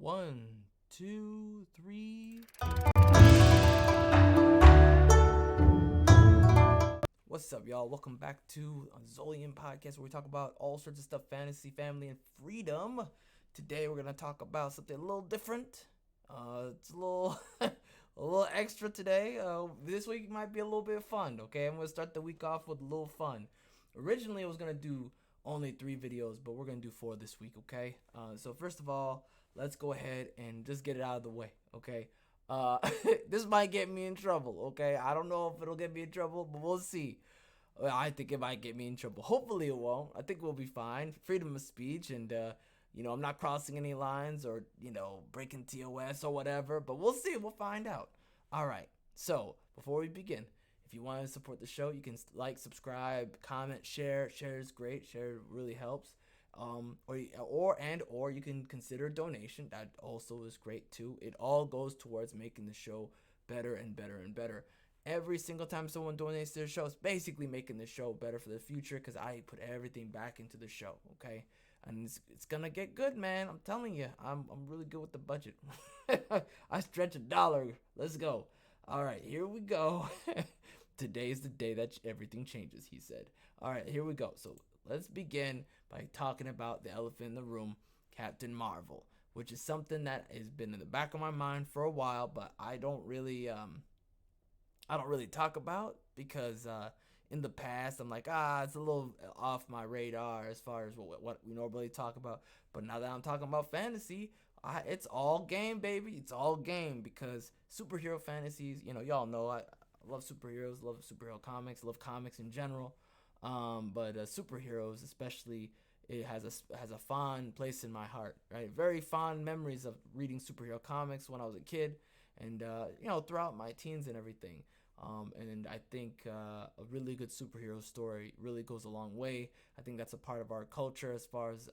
One, two, three. What's up, y'all? Welcome back to Zolian Podcast, where we talk about all sorts of stuff, fantasy, family, and freedom. Today, we're gonna talk about something a little different. It's a little, a little extra today. This week might be a little bit fun. Okay, I'm gonna start the week off with a little fun. Originally, I was gonna do only 3 videos, but we're gonna do 4 this week. Okay. So first of all, let's go ahead and just get it out of the way. Okay. Uh, this might get me in trouble. Okay, I don't know if it'll get me in trouble, but we'll see. I think it might get me in trouble. Hopefully it won't. I think we'll be fine. Freedom of speech, and I'm not crossing any lines or breaking TOS or whatever. But we'll see. We'll find out. All right. So before we begin, if you want to support the show, you can like, subscribe, comment, share. Share is great. Share really helps. Or you can consider a donation. That also is great too. It all goes towards making the show better and better and better. Every single time someone donates to the show, it's basically making the show better for the future, because I put everything back into the show. Okay, and it's gonna get good, man. I'm telling you, I'm really good with the budget. I stretch $1. Let's go. All right, here we go. Today is the day that everything changes, he said. All right, here we go. So let's begin by talking about the elephant in the room, Captain Marvel, which is something that has been in the back of my mind for a while, but I don't really talk about, because in the past I'm like, it's a little off my radar as far as what we normally talk about. But now that I'm talking about fantasy, it's all game, baby. It's all game, because superhero fantasies, y'all know I love superheroes, love superhero comics, love comics in general. But superheroes, especially, it has a fond place in my heart, right? Very fond memories of reading superhero comics when I was a kid, and throughout my teens and everything. And I think a really good superhero story really goes a long way. I think that's a part of our culture, as far as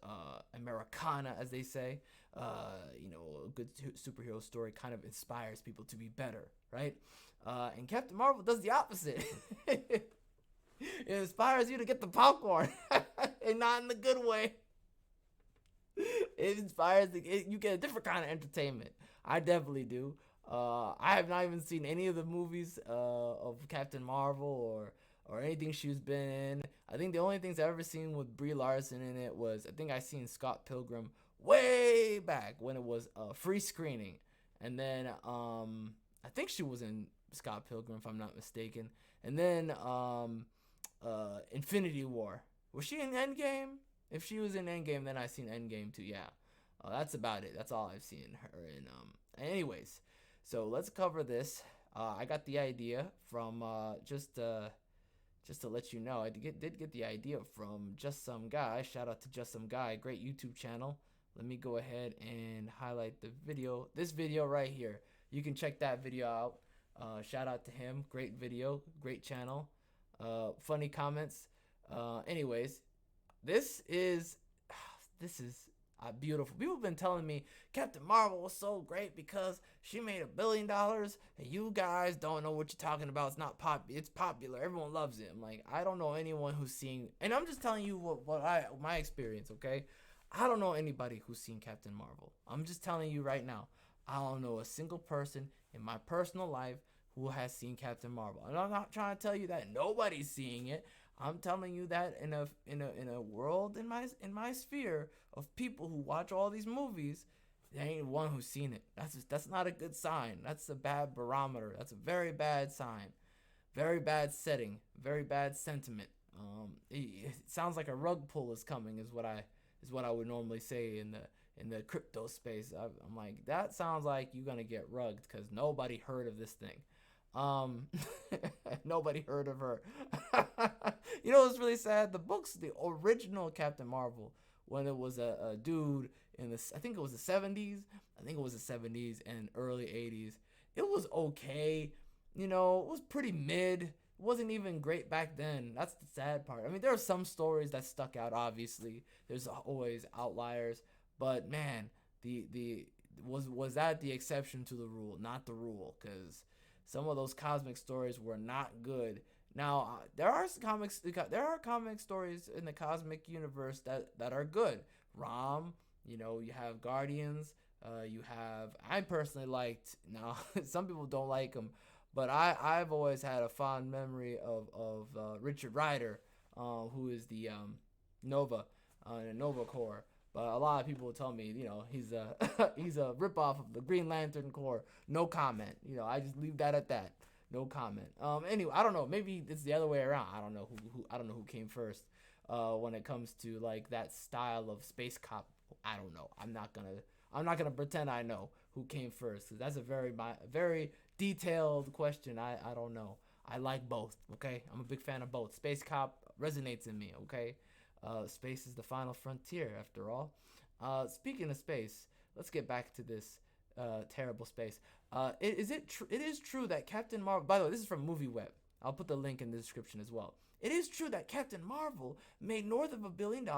Americana, as they say. A good superhero story kind of inspires people to be better, right? And Captain Marvel does the opposite. It inspires you to get the popcorn, and not in the good way. It inspires you get a different kind of entertainment. I definitely do. I have not even seen any of the movies of Captain Marvel or anything she's been in. I think the only things I've ever seen with Brie Larson in it was, I think I seen Scott Pilgrim way back when it was a free screening, and then I think she was in Scott Pilgrim, if I'm not mistaken, and then Infinity War. Was she in Endgame? If she was in Endgame, then I seen Endgame too. Yeah, that's about it. That's all I've seen her in. Anyways, so let's cover this. I got the idea from just to let you know, I did get the idea from Just Some Guy. Shout out to Just Some Guy, great YouTube channel. Let me go ahead and highlight the video. This video right here. You can check that video out. Shout out to him. Great video, great channel. Funny comments. Anyways, this is beautiful. People have been telling me Captain Marvel was so great because she made $1 billion, and you guys don't know what you're talking about. It's not it's popular. Everyone loves it. I'm like, I don't know anyone who's seen, and I'm just telling you my experience. Okay, I don't know anybody who's seen Captain Marvel. I'm just telling you right now. I don't know a single person in my personal life who has seen Captain Marvel. And I'm not trying to tell you that nobody's seeing it. I'm telling you that in a world, in my sphere of people who watch all these movies, there ain't one who's seen it. That's not a good sign. That's a bad barometer. That's a very bad sign. Very bad setting. Very bad sentiment. It sounds like a rug pull is coming, is what I would normally say in the crypto space. I'm like, that sounds like you're gonna get rugged, because nobody heard of this thing. Nobody heard of her. It's really sad. The original Captain Marvel, when it was a dude in I think it was the 70s. I think it was the 70s and early 80s. It was okay. It was pretty mid. It wasn't even great back then. That's the sad part. I mean, there are some stories that stuck out. Obviously, there's always outliers, but man, was that the exception to the rule, not the rule? Because some of those cosmic stories were not good. Now, there are comic stories in the cosmic universe that are good. Rom, You have Guardians. I personally liked. Now, some people don't like them, but I've always had a fond memory of Richard Rider, who is the Nova, Nova Corps. But a lot of people tell me, he's a he's a ripoff of the Green Lantern Corps. No comment. I just leave that at that. No comment. Anyway, I don't know. Maybe it's the other way around. I don't know who I don't know who came first. When it comes to like that style of space cop, I don't know. I'm not gonna pretend I know who came first, because that's a very detailed question. I don't know. I like both. Okay, I'm a big fan of both. Space cop resonates in me. Okay, space is the final frontier, after all. Speaking of space, let's get back to this terrible space. It is true that Captain Marvel. By the way, this is from Movieweb. I'll put the link in the description as well. It is true that Captain Marvel made north of $1 billion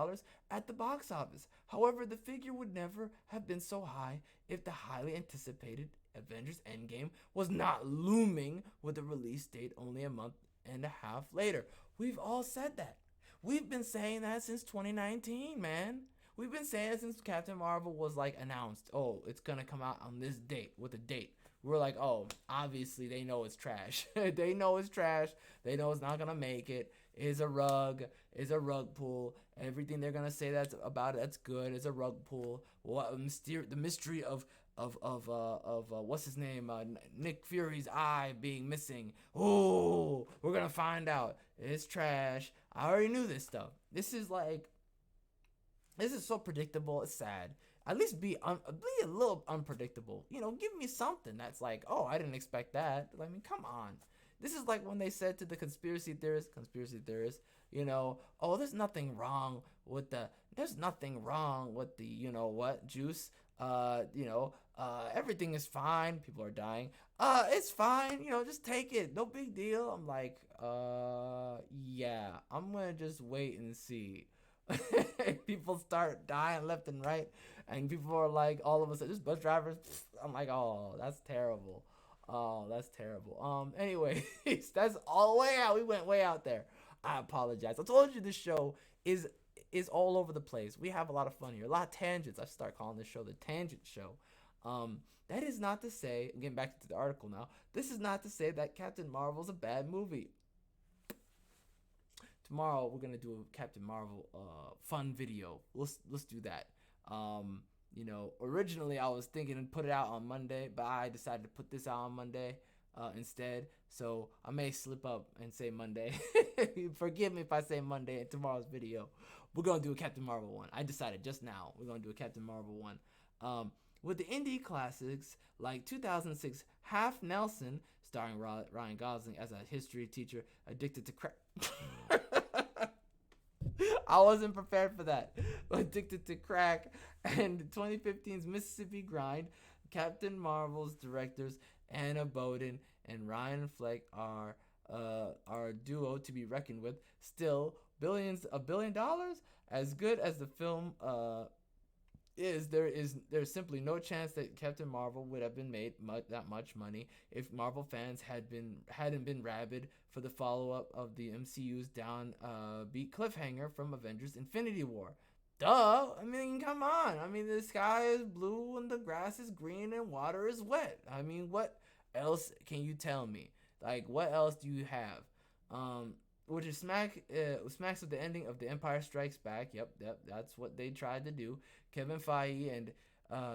at the box office. However, the figure would never have been so high if the highly anticipated Avengers Endgame was not looming with a release date only a month and a half later. We've all said that. We've been saying that since 2019, man. We've been saying it since Captain Marvel was like announced. Oh, it's gonna come out on this date with a date. We're like, oh, obviously they know it's trash. They know it's trash. They know it's not gonna make it. Is a rug. Is a rug pull. Everything they're gonna say that's about it that's good is a rug pull. What the mystery of what's his name? Nick Fury's eye being missing. Oh, we're gonna find out. It's trash. I already knew this stuff. This is so predictable. It's sad. At least be a little unpredictable. Give me something that's like, oh, I didn't expect that. I mean, come on. This is like when they said to the conspiracy theorists, oh, there's nothing wrong with the, juice. Everything is fine. People are dying. It's fine. Just take it. No big deal. I'm like, yeah, I'm gonna just wait and see. People start dying left and right, and people are like, all of a sudden, just bus drivers. I'm like, oh, that's terrible. Oh, that's terrible. Anyway, that's all the way out. We went way out there. I apologize. I told you this show is all over the place. We have a lot of fun here, a lot of tangents. I start calling this show the Tangent Show. That is not to say, I'm getting back to the article now. This is not to say that Captain Marvel's a bad movie. Tomorrow we're gonna do a Captain Marvel fun video. Let's do that. Originally I was thinking to put it out on Monday, but I decided to put this out on Monday instead. So I may slip up and say Monday. Forgive me if I say Monday in tomorrow's video. We're gonna do a Captain Marvel one. I decided just now we're gonna do a Captain Marvel one. With the indie classics like 2006 Half Nelson, starring Ryan Gosling as a history teacher addicted to crack. I wasn't prepared for that. Addicted to crack, and 2015's Mississippi Grind. Captain Marvel's directors Anna Boden and Ryan Fleck are a duo to be reckoned with. Still, $1 billion, as good as the film there's simply no chance that Captain Marvel would have been made that much money if Marvel fans hadn't been rabid for the follow-up of the MCU's downbeat cliffhanger from Avengers Infinity War. Duh! I mean, come on. I mean, the sky is blue and the grass is green and water is wet. I mean, what else can you tell me? Like, what else do you have? Which is smacks of the ending of The Empire Strikes Back. Yep, that's what they tried to do. Kevin Feige and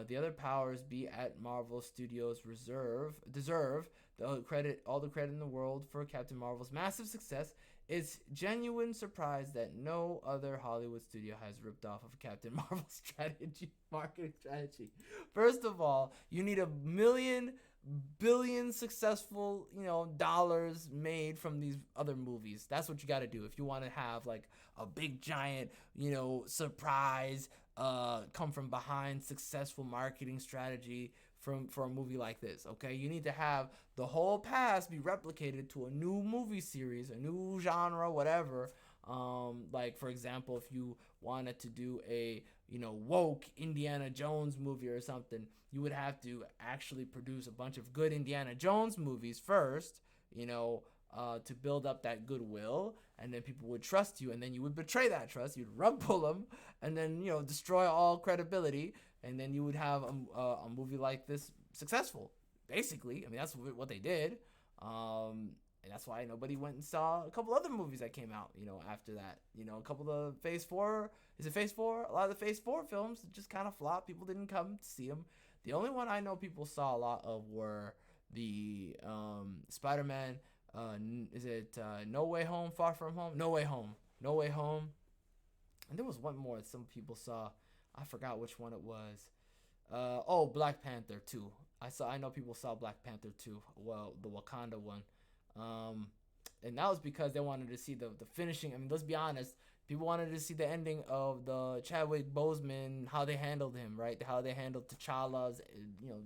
the other powers be at Marvel Studios deserve all the credit in the world for Captain Marvel's massive success. It's genuine surprise that no other Hollywood studio has ripped off of Captain Marvel's marketing strategy. First of all, you need billion successful dollars made from these other movies. That's what you got to do if you want to have like a big giant surprise come from behind successful marketing strategy for a movie like this. Okay, you need to have the whole past be replicated to a new movie series, a new genre, whatever. Like for example, if you wanted to do a woke Indiana Jones movie or something, you would have to actually produce a bunch of good Indiana Jones movies first, to build up that goodwill, and then people would trust you, and then you would betray that trust. You'd rug pull them, and then destroy all credibility, and then you would have a movie like this successful. Basically, I mean that's what they did, and that's why nobody went and saw a couple other movies that came out. After that, a couple of Phase 4. Is it Phase 4? A lot of the Phase 4 films just kind of flopped. People didn't come to see them. The only one I know people saw a lot of were the Spider-Man. Is it No Way Home, Far From Home? No Way Home. No Way Home. And there was one more that some people saw. I forgot which one it was. Black Panther 2. I know people saw Black Panther 2. Well, the Wakanda one. And that was because they wanted to see the finishing. I mean, let's be honest. People wanted to see the ending of the Chadwick Boseman, how they handled him, right? How they handled T'Challa's,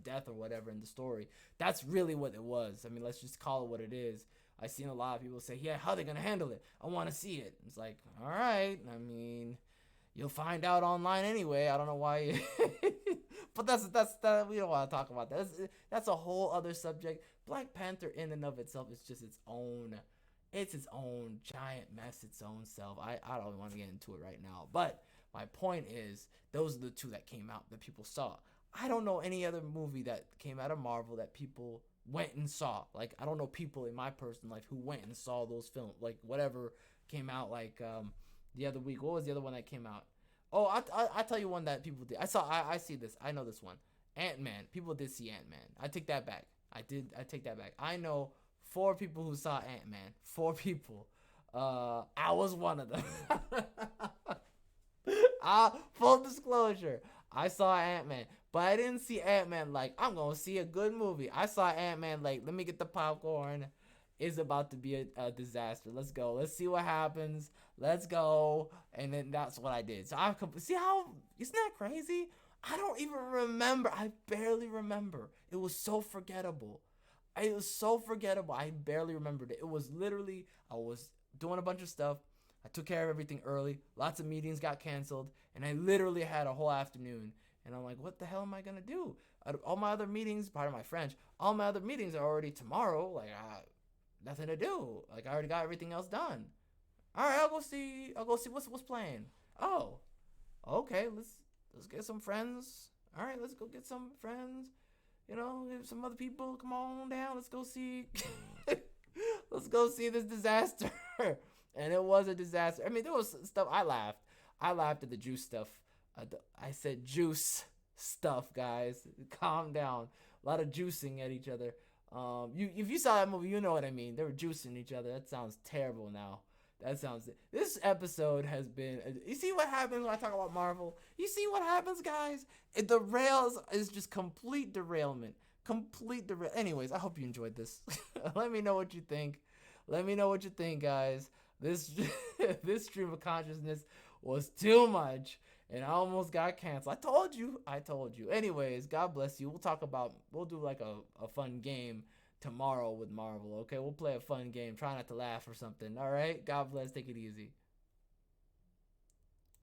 death or whatever in the story. That's really what it was. I mean, let's just call it what it is. I've seen a lot of people say, yeah, how are they going to handle it? I want to see it. It's like, all right. I mean, you'll find out online anyway. I don't know why. But that's we don't want to talk about that. That's a whole other subject. Black Panther in and of itself is just its own giant mess, its own self. I don't want to get into it right now. But my point is, those are the two that came out that people saw. I don't know any other movie that came out of Marvel that people went and saw. Like, I don't know people in my personal life who went and saw those films. Like, whatever came out, like, the other week. What was the other one that came out? Oh, I'll tell you one that people did. I see this. I know this one. Ant-Man. People did see Ant-Man. I take that back. I take that back. I know 4 people who saw Ant-Man. 4 people. I was one of them. Full disclosure. I saw Ant-Man. But I didn't see Ant-Man like, I'm going to see a good movie. I saw Ant-Man like, let me get the popcorn. It's about to be a disaster. Let's go. Let's see what happens. Let's go. And then that's what I did. So see how, isn't that crazy? I don't even remember. I barely remember. It was so forgettable. I barely remembered it. It was literally, I was doing a bunch of stuff. I took care of everything early. Lots of meetings got canceled. And I literally had a whole afternoon. And I'm like, what the hell am I going to do? All my other meetings, pardon my French, all my other meetings are already tomorrow. Like, nothing to do. Like, I already got everything else done. All right, I'll go see what's playing. Oh, okay, let's get some friends. All right, let's go get some friends. Some other people. Come on down. Let's go see. Let's go see this disaster. And it was a disaster. I mean, there was stuff. I laughed at the juice stuff. I said juice stuff, guys. Calm down. A lot of juicing at each other. If you saw that movie, you know what I mean. They were juicing each other. That sounds terrible now. This episode has been, you see what happens when I talk about Marvel? You see what happens, guys? The rails is just complete derailment. Anyways, I hope you enjoyed this. Let me know what you think. Guys. This stream of consciousness was too much, and I almost got canceled. I told you. Anyways, God bless you. We'll do like a fun game tomorrow with Marvel, okay? We'll play a fun game. Try not to laugh or something, all right? God bless. Take it easy.